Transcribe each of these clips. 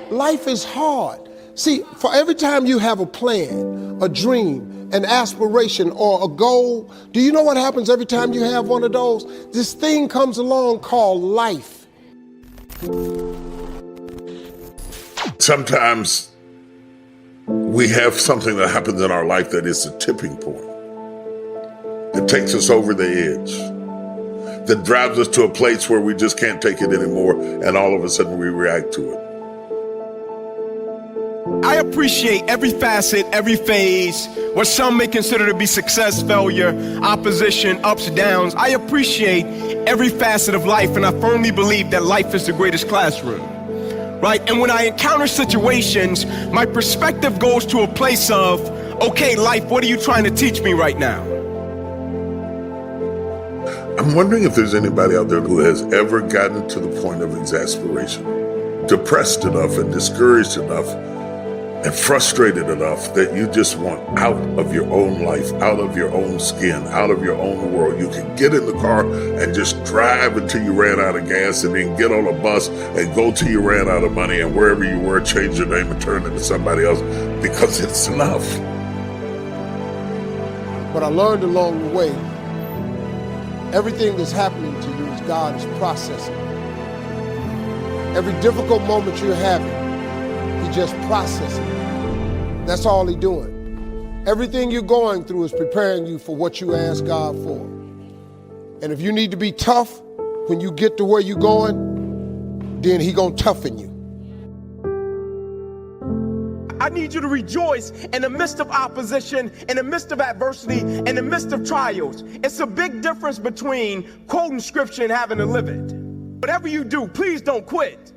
Life is hard. See, for every time you have a plan, a dream, an aspiration, or a goal, do you know what happens every time you have one of those? This thing comes along called life. Sometimes we have something that happens in our life that is a tipping point. It takes us over the edge, that drives us to a place where we just can't take it anymore, and all of a sudden we react to it. I appreciate every facet, every phase, what some may consider to be success, failure, opposition, ups, downs. I appreciate every facet of life, and I firmly believe that life is the greatest classroom, right? And when I encounter situations, my perspective goes to a place of, okay, life, what are you trying to teach me right now? I'm wondering if there's anybody out there who has ever gotten to the point of exasperation, depressed enough and discouraged enough and frustrated enough that you just want out of your own life, out of your own skin, out of your own world. You can get in the car and just drive until you ran out of gas, and then get on a bus and go till you ran out of money, and wherever you were, change your name and turn into somebody else, because it's enough. But I learned along the way, everything that's happening to you is God is processing. Every difficult moment you're having, He's just processing. That's all He's doing. Everything you're going through is preparing you for what you ask God for. And if you need to be tough when you get to where you're going, then He's gonna toughen you. I need you to rejoice in the midst of opposition, in the midst of adversity, in the midst of trials. It's a big difference between quoting scripture and having to live it. Whatever you do, please don't quit.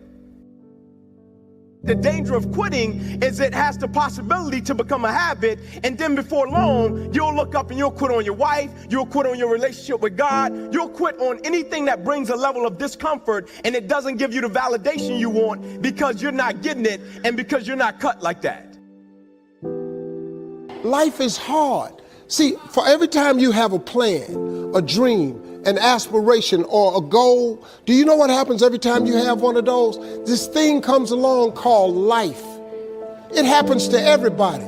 The danger of quitting is it has the possibility to become a habit, and then before long, you'll look up and you'll quit on your wife, you'll quit on your relationship with God, you'll quit on anything that brings a level of discomfort, and it doesn't give you the validation you want because you're not getting it and because you're not cut like that. Life is hard. See, for every time you have a plan, a dream, an aspiration, or a goal, do you know what happens every time you have one of those? This thing comes along called life. It happens to everybody.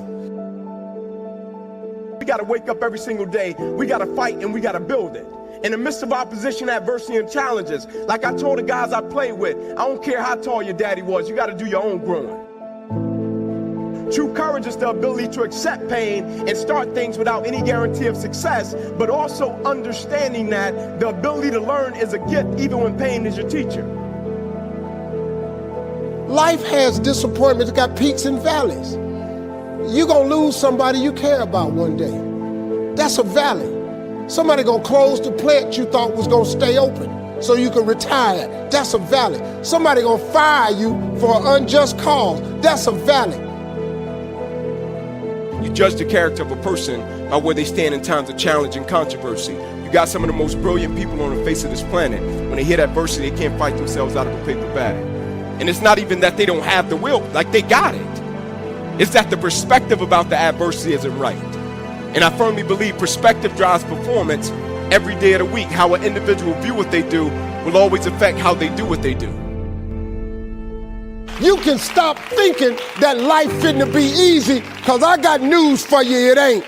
We got to wake up every single day. We got to fight and we got to build it. In the midst of opposition, adversity, and challenges, like I told the guys I played with, I don't care how tall your daddy was, you got to do your own growing. True courage is the ability to accept pain and start things without any guarantee of success, but also understanding that the ability to learn is a gift even when pain is your teacher. Life has disappointments, it's got peaks and valleys. You're gonna lose somebody you care about one day. That's a valley. Somebody gonna close the plant you thought was gonna stay open so you can retire. That's a valley. Somebody gonna fire you for an unjust cause. That's a valley. You judge the character of a person by where they stand in times of challenge and controversy. You got some of the most brilliant people on the face of this planet. When they hit adversity, they can't fight themselves out of a paper bag. And it's not even that they don't have the will, like they got it. It's that the perspective about the adversity isn't right. And I firmly believe perspective drives performance every day of the week. How an individual view what they do will always affect how they do what they do. You can stop thinking that life finna be easy, because I got news for you, it ain't.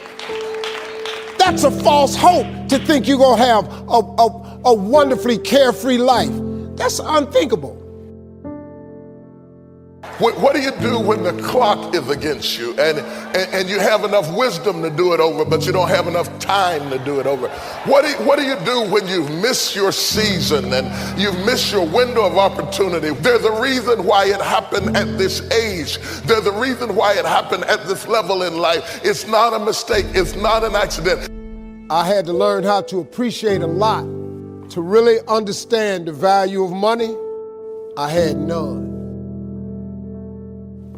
That's a false hope to think you're gonna have a wonderfully carefree life. That's unthinkable. What do you do when the clock is against you and you have enough wisdom to do it over, but you don't have enough time to do it over? What do you do when you've missed your season and you've missed your window of opportunity? There's a reason why it happened at this age. There's a reason why it happened at this level in life. It's not a mistake. It's not an accident. I had to learn how to appreciate a lot. To really understand the value of money, I had none.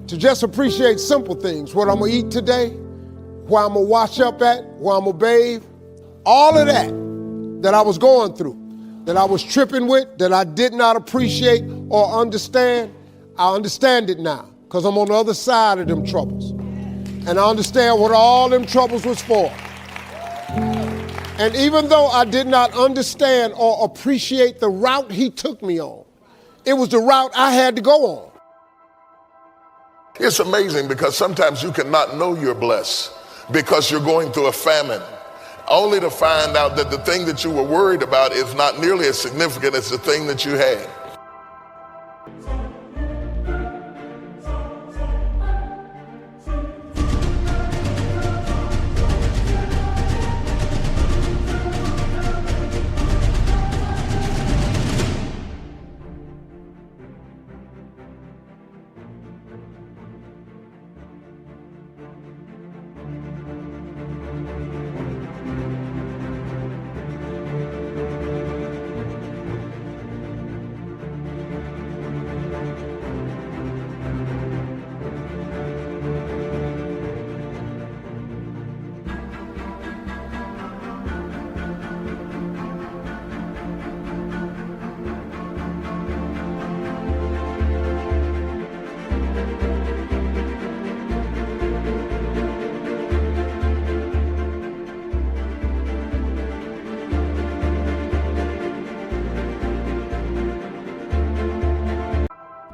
To just appreciate simple things, what I'm gonna eat today, where I'm gonna wash up at, where I'm gonna bathe, all of that I was going through, that I was tripping with, that I did not appreciate or understand, I understand it now, because I'm on the other side of them troubles. And I understand what all them troubles was for. And even though I did not understand or appreciate the route He took me on, it was the route I had to go on. It's amazing because sometimes you cannot know you're blessed because you're going through a famine, only to find out that the thing that you were worried about is not nearly as significant as the thing that you had.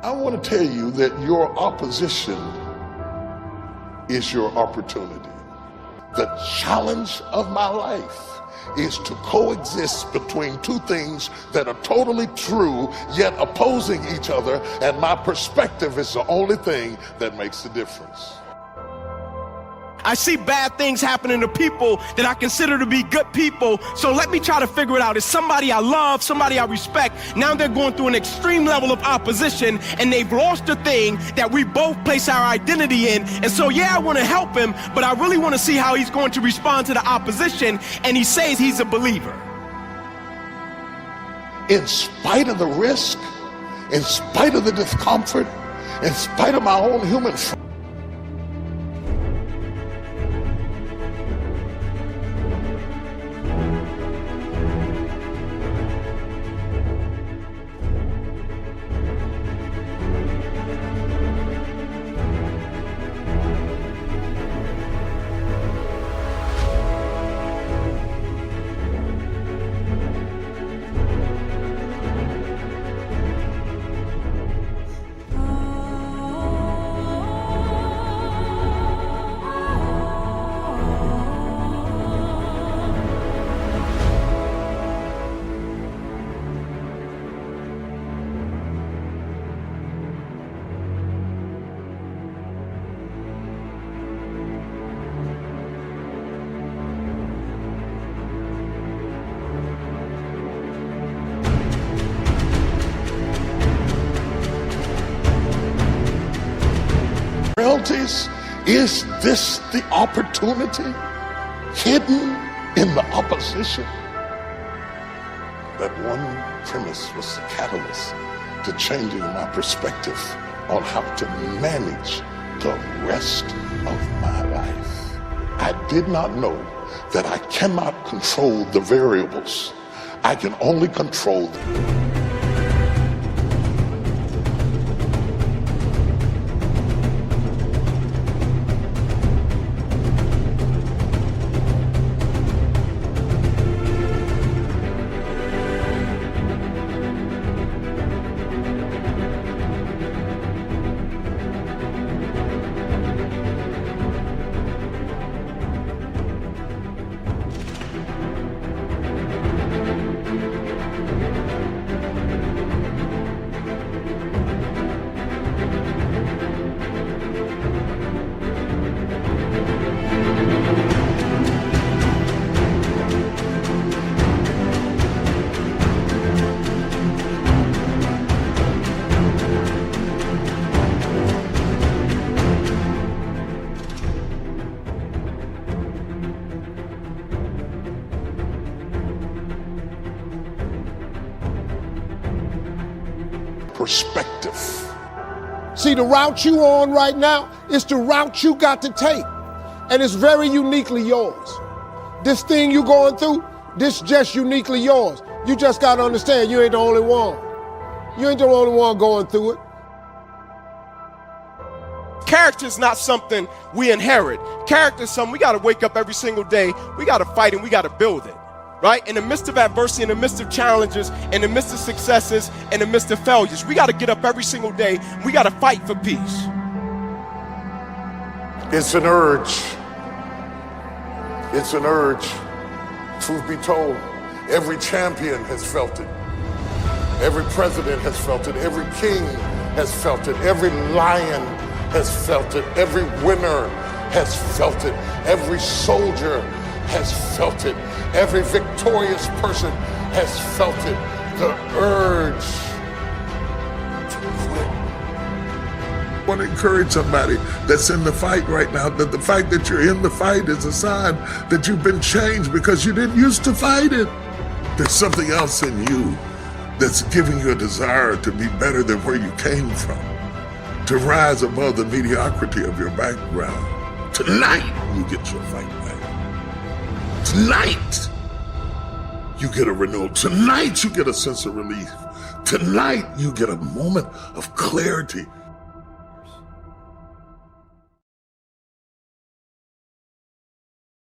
I want to tell you that your opposition is your opportunity. The challenge of my life is to coexist between two things that are totally true, yet opposing each other, and my perspective is the only thing that makes the difference. I see bad things happening to people that I consider to be good people. So let me try to figure it out. It's somebody I love, somebody I respect. Now they're going through an extreme level of opposition and they've lost the thing that we both place our identity in. And so, yeah, I want to help him, but I really want to see how he's going to respond to the opposition. And he says he's a believer. In spite of the risk, in spite of the discomfort, in spite of my own human frailties. Is this the opportunity hidden in the opposition? That one premise was the catalyst to changing my perspective on how to manage the rest of my life. I did not know that I cannot control the variables. I can only control them. Perspective. See, the route you on right now is the route you got to take. And it's very uniquely yours. This thing you going through, this just uniquely yours. You just got to understand you ain't the only one. You ain't the only one going through it. Character is not something we inherit. Character is something we got to wake up every single day. We got to fight and we got to build it. Right? In the midst of adversity, in the midst of challenges, in the midst of successes, in the midst of failures, we got to get up every single day. We got to fight for peace. It's an urge. It's an urge. Truth be told, every champion has felt it. Every president has felt it. Every king has felt it. Every lion has felt it. Every winner has felt it. Every soldier has felt it. Every victorious person has felt it. The urge to quit. I want to encourage somebody that's in the fight right now that the fact that you're in the fight is a sign that you've been changed because you didn't used to fight it. There's something else in you that's giving you a desire to be better than where you came from, to rise above the mediocrity of your background. Tonight, you get your fight back. Tonight, you get a renewal. Tonight, you get a sense of relief. Tonight, you get a moment of clarity